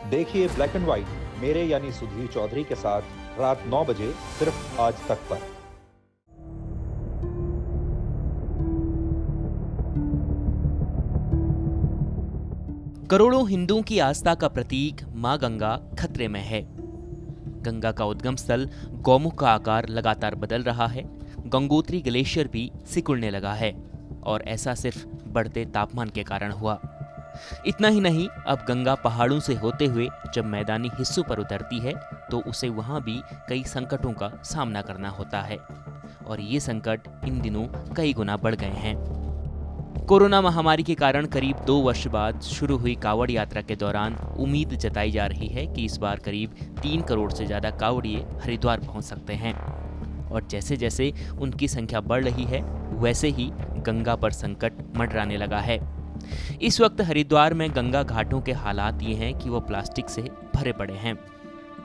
देखिए black and white मेरे यानी सुधीर चौधरी के साथ रात 9 बजे सिर्फ आज तक पर। करोड़ों हिंदुओं की आस्था का प्रतीक मां गंगा खतरे में है। गंगा का उद्गम स्थल गौमुख का आकार लगातार बदल रहा है। गंगोत्री ग्लेशियर भी सिकुड़ने लगा है और ऐसा सिर्फ बढ़ते तापमान के कारण हुआ। इतना ही नहीं, अब गंगा पहाड़ों से होते हुए जब मैदानी हिस्सों पर उतरती है तो उसे वहां भी कई संकटों का सामना करना होता है और ये संकट इन दिनों कई गुना बढ़ गए हैं। कोरोना महामारी के कारण करीब 2 वर्ष बाद शुरू हुई कांवड़ यात्रा के दौरान उम्मीद जताई जा रही है कि इस बार करीब 3 करोड़ से ज्यादा कांवड़िए हरिद्वार पहुंच सकते हैं और जैसे जैसे उनकी संख्या बढ़ रही है वैसे ही गंगा पर संकट मंडराने लगा है। इस वक्त हरिद्वार में गंगा घाटों के हालात ये हैं कि वो प्लास्टिक से भरे पड़े हैं।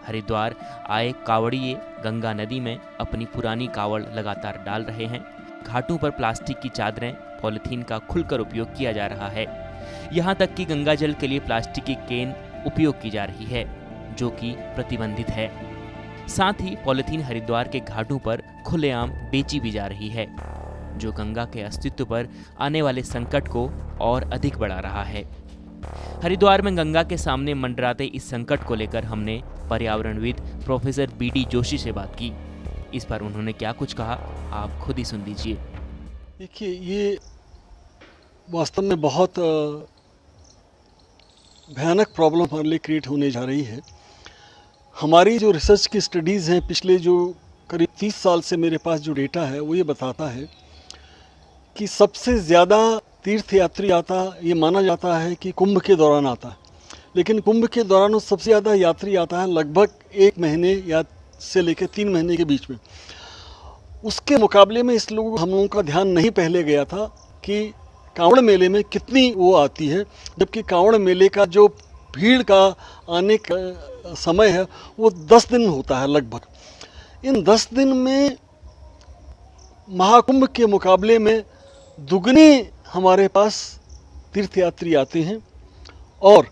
हरिद्वार आए कांवड़िए गंगा नदी में अपनी पुरानी कांवड़ लगातार डाल रहे हैं। घाटों पर प्लास्टिक की चादरें, पॉलिथीन का खुलकर उपयोग किया जा रहा है। यहाँ तक कि गंगा जल के लिए प्लास्टिक की केन उपयोग की जा रही है जो कि प्रतिबंधित है। साथ ही पॉलिथीन हरिद्वार के घाटों पर खुलेआम बेची भी जा रही है जो गंगा के अस्तित्व पर आने वाले संकट को और अधिक बढ़ा रहा है। हरिद्वार में गंगा के सामने मंडराते इस संकट को लेकर हमने पर्यावरणविद प्रोफेसर बीडी जोशी से बात की। इस पर उन्होंने क्या कुछ कहा आप खुद ही सुन लीजिए। देखिए, ये वास्तव में बहुत भयानक प्रॉब्लम हमारे लिए क्रिएट होने जा रही है। हमारी जो रिसर्च की स्टडीज़ हैं, पिछले जो करीब 30 साल से मेरे पास जो डेटा है वो ये बताता है कि सबसे ज़्यादा तीर्थयात्री आता, ये माना जाता है कि कुंभ के दौरान आता है, लेकिन कुंभ के दौरान सबसे ज़्यादा यात्री आता है लगभग 1 महीने या से लेकर 3 महीने के बीच में। उसके मुकाबले में हम लोगों का ध्यान नहीं पहले गया था कि कांवड़ मेले में कितनी वो आती है, जबकि कांवड़ मेले का जो भीड़ का आने का समय है वो 10 दिन होता है लगभग। इन 10 दिन में महाकुंभ के मुकाबले में दुगने हमारे पास तीर्थयात्री आते हैं और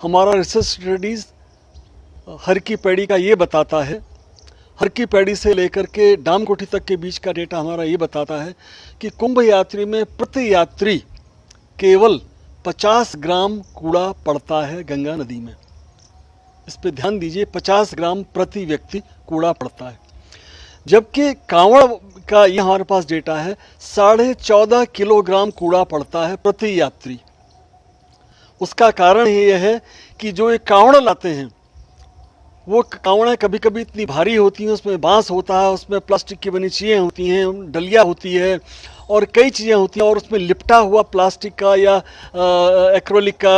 हमारा रिसर्च स्टडीज़ हर की पैड़ी का ये बताता है, हर की पैड़ी से लेकर के डामकोठी तक के बीच का डेटा हमारा ये बताता है कि कुंभ यात्री में प्रति यात्री केवल 50 ग्राम कूड़ा पड़ता है गंगा नदी में। इस पे ध्यान दीजिए, 50 ग्राम प्रति व्यक्ति कूड़ा पड़ता है, जबकि कांवड़ का ये हमारे पास डेटा है 14.5 किलोग्राम कूड़ा पड़ता है प्रति यात्री। उसका कारण ये है कि जो ये कांवड़ लाते हैं वो कांवड़ें कभी कभी इतनी भारी होती हैं, उसमें बांस होता है, उसमें प्लास्टिक की बनी चीज़ें होती हैं, डलिया होती है और कई चीज़ें होती हैं और उसमें लिपटा हुआ प्लास्टिक का या एक्रोलिक का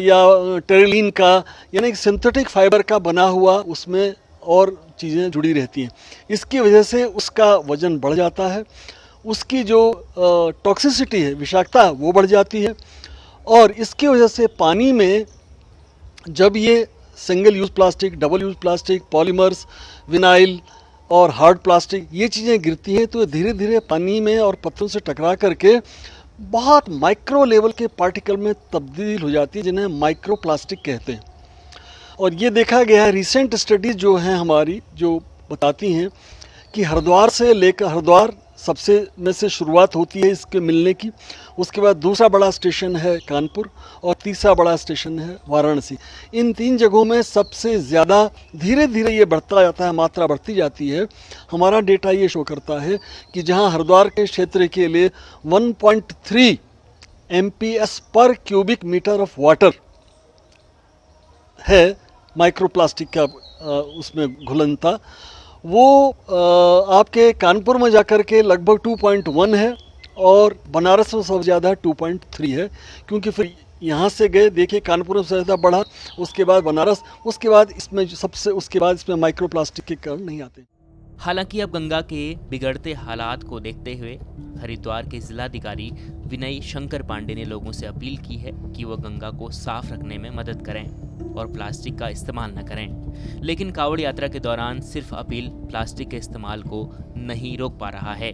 या टेरिलीन का यानी सिंथेटिक फाइबर का बना हुआ उसमें और चीज़ें जुड़ी रहती हैं। इसकी वजह से उसका वज़न बढ़ जाता है, उसकी जो टॉक्सिसिटी है, विषाक्तता, वो बढ़ जाती है और इसकी वजह से पानी में जब ये single use plastic, double use plastic, polymers, vinyl और हार्ड प्लास्टिक ये चीज़ें गिरती हैं तो धीरे धीरे पानी में और पत्थरों से टकरा करके बहुत माइक्रो लेवल के पार्टिकल में तब्दील हो जाती है जिन्हें माइक्रो प्लास्टिक कहते हैं। और ये देखा गया है, रिसेंट स्टडीज़ जो हैं हमारी जो बताती हैं कि हरिद्वार सबसे में से शुरुआत होती है इसके मिलने की, उसके बाद दूसरा बड़ा स्टेशन है कानपुर और तीसरा बड़ा स्टेशन है वाराणसी। इन 3 जगहों में सबसे ज़्यादा धीरे धीरे ये बढ़ता जाता है, मात्रा बढ़ती जाती है। हमारा डेटा ये शो करता है कि जहां हरिद्वार के क्षेत्र के लिए 1.3 MPS पर क्यूबिक मीटर ऑफ वाटर है माइक्रोप्लास्टिक का उसमें घुलनता, वो आपके कानपुर में जाकर के लगभग 2.1 है और बनारस में सबसे ज़्यादा 2.3 है, क्योंकि फिर यहाँ से गए, देखिए कानपुर में सबसे ज़्यादा बढ़ा, उसके बाद बनारस, उसके बाद इसमें माइक्रोप्लास्टिक के कारण नहीं आते। हालांकि अब गंगा के बिगड़ते हालात को देखते हुए हरिद्वार के जिलाधिकारी विनय शंकर पांडे ने लोगों से अपील की है कि वो गंगा को साफ रखने में मदद करें और प्लास्टिक का इस्तेमाल न करें। लेकिन कांवड़ यात्रा के दौरान सिर्फ अपील प्लास्टिक के इस्तेमाल को नहीं रोक पा रहा है।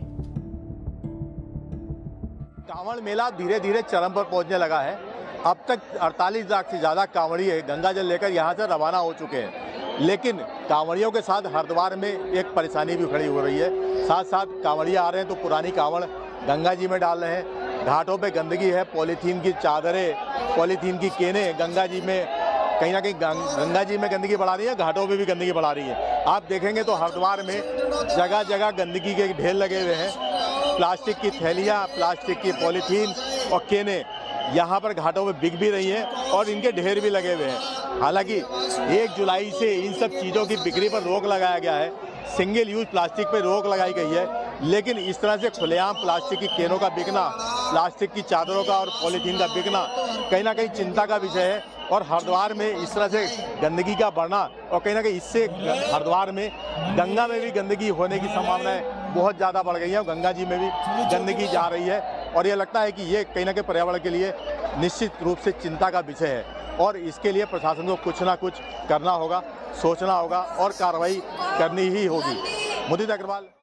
कांवड़ मेला धीरे धीरे चरम पर पहुंचने लगा है अब तक 48 लाख से ज़्यादा कांवड़िए गंगा जल लेकर यहाँ से रवाना हो चुके हैं। लेकिन कांवड़ियों के साथ हरिद्वार में एक परेशानी भी खड़ी हो रही है। साथ साथ कांवड़िए आ रहे हैं तो पुरानी कांवड़ गंगा जी में डाल रहे हैं। घाटों पे गंदगी है, पॉलीथीन की चादरें, पॉलीथीन की केनें गंगा जी में कहीं ना कहीं गंगा जी में गंदगी बढ़ा रही है, घाटों पे भी गंदगी बढ़ा रही है। आप देखेंगे तो हरिद्वार में जगह जगह गंदगी के ढेर लगे हुए हैं। प्लास्टिक की थैलियाँ, प्लास्टिक की पॉलीथीन और केनें यहाँ पर घाटों में बिक भी रही हैं और इनके ढेर भी लगे हुए हैं। हालांकि 1 जुलाई से इन सब चीज़ों की बिक्री पर रोक लगाया गया है, सिंगल यूज प्लास्टिक पर रोक लगाई गई है। लेकिन इस तरह से खुलेआम प्लास्टिक की केनों का बिकना, प्लास्टिक की चादरों का और पॉलीथीन का बिकना कहीं ना कहीं चिंता का विषय है। और हरिद्वार में इस तरह से गंदगी का बढ़ना और कहीं ना कहीं इससे हरिद्वार में गंगा में भी गंदगी होने की संभावनाएं बहुत ज़्यादा बढ़ गई हैं। गंगा जी में भी गंदगी जा रही है और ये लगता है कि ये कहीं ना कहीं पर्यावरण के लिए निश्चित रूप से चिंता का विषय है और इसके लिए प्रशासन को कुछ ना कुछ करना होगा, सोचना होगा और कार्रवाई करनी ही होगी। मुदित अग्रवाल।